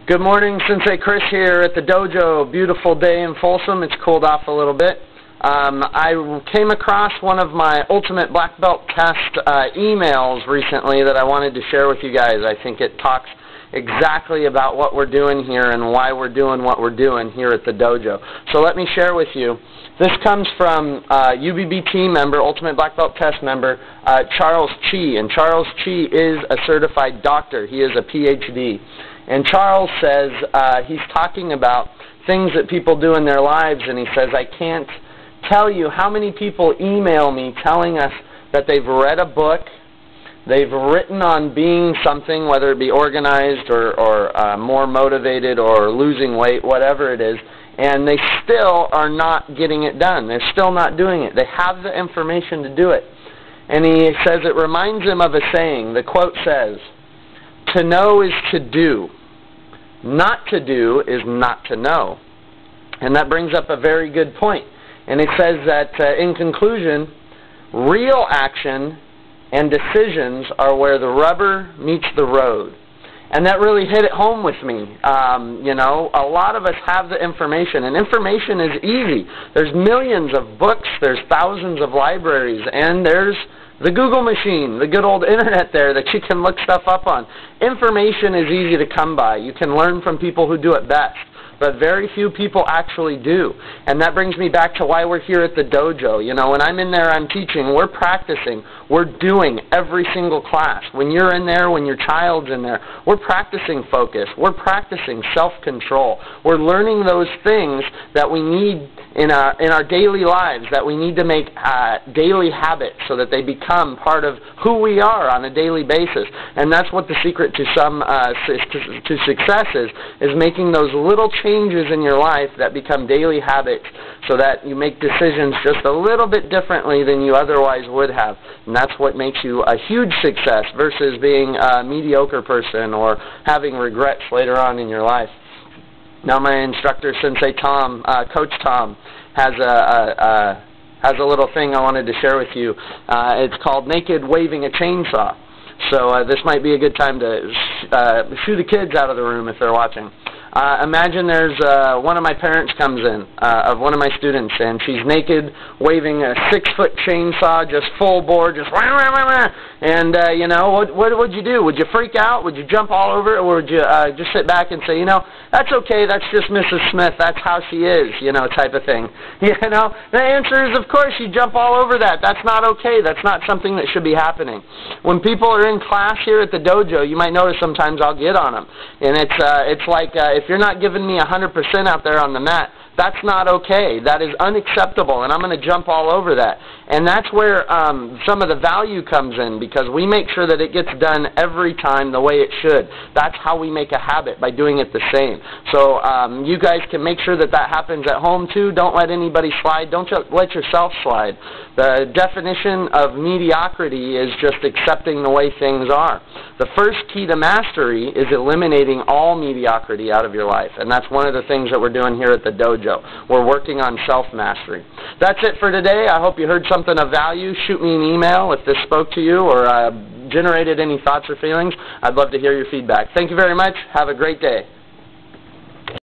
Good morning, Sensei Chris here at the dojo. Beautiful day in Folsom. It's cooled off a little bit. I came across one of my Ultimate Black Belt Test emails recently that I wanted to share with you guys. I think it talks exactly about what we're doing here and why we're doing what we're doing here at the dojo. So let me share with you. This comes from UBB team member, Ultimate Black Belt Test member, Charles Chi. And Charles Chi is a certified doctor. He is a PhD. And Charles says he's talking about things that people do in their lives, and he says, I can't tell you how many people email me telling us that they've read a book, they've written on being something, whether it be organized or more motivated or losing weight, whatever it is, and they still are not getting it done. They're still not doing it. They have the information to do it. And he says it reminds him of a saying. The quote says, "To know is to do. Not to do is not to know." And that brings up a very good point. And it says that, in conclusion, real action and decisions are where the rubber meets the road. And that really hit it home with me. You know, a lot of us have the information, and information is easy. There's millions of books, there's thousands of libraries, and there's the Google machine, the good old internet there that you can look stuff up on. Information is easy to come by. You can learn from people who do it best, but very few people actually do. And that brings me back to why we're here at the dojo. You know, when I'm in there, I'm teaching, we're practicing, we're doing every single class. When you're in there, when your child's in there, we're practicing focus, we're practicing self-control. We're learning those things that we need in our daily lives, that we need to make daily habits so that they become part of who we are on a daily basis. And that's what the secret to to success is making those little changes in your life that become daily habits so that you make decisions just a little bit differently than you otherwise would have. And that's what makes you a huge success versus being a mediocre person or having regrets later on in your life. Now my instructor, Sensei Tom, Coach Tom, has a little thing I wanted to share with you. It's called Naked Waving a Chainsaw. So this might be a good time to shoo the kids out of the room if they're watching. Imagine there's one of my parents comes in, of one of my students, and she's naked, waving a 6-foot chainsaw, just full bore, just wah, wah, wah, wah. And you know, what would you do? Would you freak out? Would you jump all over it, or would you just sit back and say, you know, that's okay, that's just Mrs. Smith, that's how she is, you know, type of thing. You know, the answer is, of course, you jump all over that. That's not okay. That's not something that should be happening. When people are in class here at the dojo, you might notice sometimes I'll get on them, and it's like if you're not giving me 100% out there on the mat, that's not okay. That is unacceptable, and I'm going to jump all over that. And that's where some of the value comes in, because we make sure that it gets done every time the way it should. That's how we make a habit, by doing it the same. So you guys can make sure that that happens at home too. Don't let anybody slide. Don't let yourself slide. The definition of mediocrity is just accepting the way things are. The first key to mastery is eliminating all mediocrity out of your life, and that's one of the things that we're doing here at the dojo. We're working on self-mastery. That's it for today. I hope you heard something of value. Shoot me an email if this spoke to you or generated any thoughts or feelings. I'd love to hear your feedback. Thank you very much. Have a great day.